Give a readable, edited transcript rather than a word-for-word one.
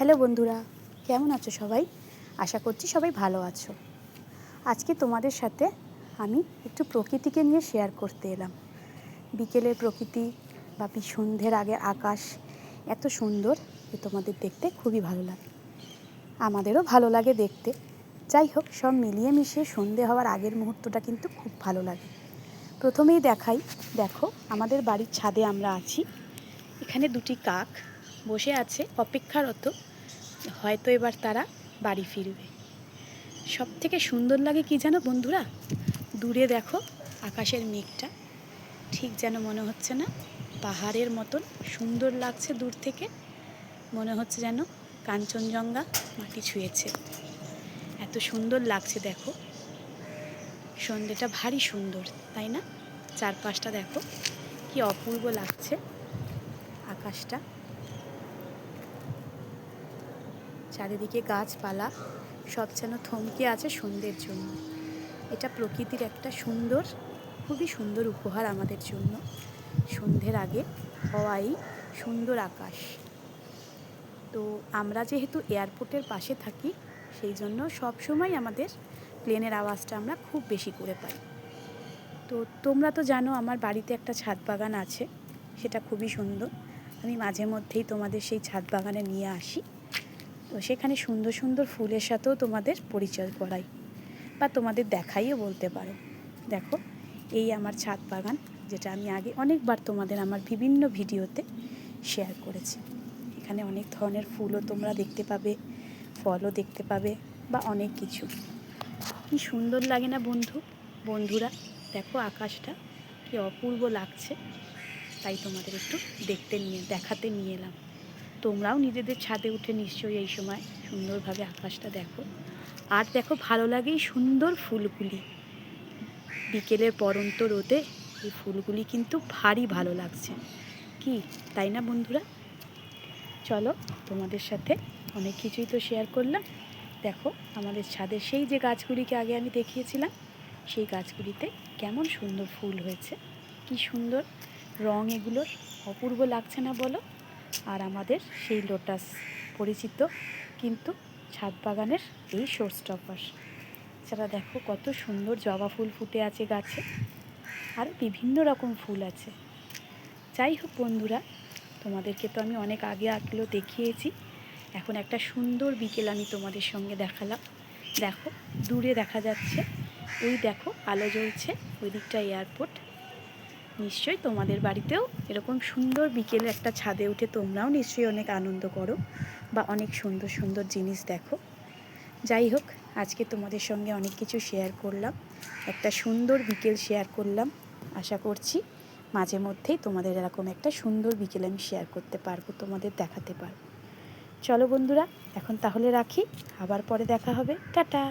Hello বন্ধুরা, কেমন আছো সবাই? আশা করছি সবাই ভালো আছো। আজকে তোমাদের সাথে আমি একটু প্রকৃতিকে নিয়ে শেয়ার করতে এলাম। বিকেলের প্রকৃতি বা সন্ধ্যের আগে আকাশ এত সুন্দর যে তোমাদের দেখতে খুবই ভালো লাগে, আমাদেরও ভালো লাগে দেখতে। যাই হোক, সব মিলিয়ে মিশিয়ে সন্ধে হওয়ার আগের মুহূর্তটা কিন্তু খুব ভালো লাগে। প্রথমেই দেখাই, দেখো আমাদের বাড়ির ছাদে আমরা আছি। এখানে দুটি কাক বসে আছে অপেক্ষারত, হয়তো এবার তারা বাড়ি ফিরবে। সব থেকে সুন্দর লাগে কি জানো বন্ধুরা, দূরে দেখো আকাশের মেঘটা ঠিক যেন মনে হচ্ছে না পাহাড়ের মতন সুন্দর লাগছে। দূর থেকে মনে হচ্ছে যেন কাঞ্চনজঙ্ঘা মাটি ছুঁয়েছে, এত সুন্দর লাগছে। দেখো সন্ধ্যেটা ভারী সুন্দর, তাই না? চারপাশটা দেখো কি অপূর্ব লাগছে, আকাশটা, চারিদিকে গাছপালা সব যেন থমকে আছে সন্ধ্যের জন্য। এটা প্রকৃতির একটা সুন্দর, খুবই সুন্দর উপহার আমাদের জন্য। সন্ধ্যের আগে হওয়াই সুন্দর আকাশ। তো আমরা যেহেতু এয়ারপোর্টের পাশে থাকি, সেই জন্য সবসময় আমাদের প্লেনের আওয়াজটা আমরা খুব বেশি করে পাই। তো তোমরা তো জানো আমার বাড়িতে একটা ছাদ বাগান আছে, সেটা খুবই সুন্দর। আমি মাঝে মধ্যেই তোমাদের সেই ছাদ বাগানে নিয়ে আসি। তো সেখানে সুন্দর সুন্দর ফুলের সাথেও তোমাদের পরিচয় করাই বা তোমাদের দেখাইও বলতে পারো। দেখো এই আমার ছাদ বাগান, যেটা আমি আগে অনেকবার তোমাদের আমার বিভিন্ন ভিডিওতে শেয়ার করেছি। এখানে অনেক ধরনের ফুলও তোমরা দেখতে পাবে, ফলও দেখতে পাবে বা অনেক কিছু। কি সুন্দর লাগে না বন্ধুরা? দেখো আকাশটা কি অপূর্ব লাগছে, তাই তোমাদের একটু দেখাতে নিয়ে এলাম। তোমরাও নিজেদের ছাদে উঠে নিশ্চয়ই এই সময় সুন্দরভাবে আকাশটা দেখো। আর দেখো ভালো লাগে এই সুন্দর ফুলগুলি, বিকেলের পরন্ত রোদে এই ফুলগুলি কিন্তু ভারী ভালো লাগছে, কি তাই না বন্ধুরা? চলো, তোমাদের সাথে অনেক কিছুই তো শেয়ার করলাম। দেখো আমাদের ছাদের সেই যে গাছগুলিকে আগে আমি দেখিয়েছিলাম, সেই গাছগুলিতে কেমন সুন্দর ফুল হয়েছে, কি সুন্দর রং, এগুলোর অপূর্ব লাগছে না বলো? আর আমাদের সেই লোটাস, পরিচিত কিন্তু ছাদ বাগানের এই শো স্টপার, যারা দেখো কত সুন্দর জবা ফুল ফুটে আছে গাছে, আর বিভিন্ন রকম ফুল আছে। যাই হোক বন্ধুরা, তোমাদেরকে তো আমি অনেক আগেও দেখিয়েছি। এখন একটা সুন্দর বিকেল আমি তোমাদের সঙ্গে দেখালাম। দেখো দূরে দেখা যাচ্ছে, ওই দেখো আলো জ্বলছে, ওই দিকটা এয়ারপোর্ট। নিশ্চয়ই তোমাদের বাড়িতেও এরকম সুন্দর বিকেলে একটা ছাদে উঠে তোমরাও নিশ্চয়ই অনেক আনন্দ করো বা অনেক সুন্দর সুন্দর জিনিস দেখো। যাই হোক, আজকে তোমাদের সঙ্গে অনেক কিছু শেয়ার করলাম, একটা সুন্দর বিকেল শেয়ার করলাম। আশা করছি মাঝে মধ্যেই তোমাদের এরকম একটা সুন্দর বিকেল আমি শেয়ার করতে পারবো, তোমাদের দেখাতে পারবো। চলো বন্ধুরা, এখন তাহলে রাখি, আবার পরে দেখা হবে, টাটা।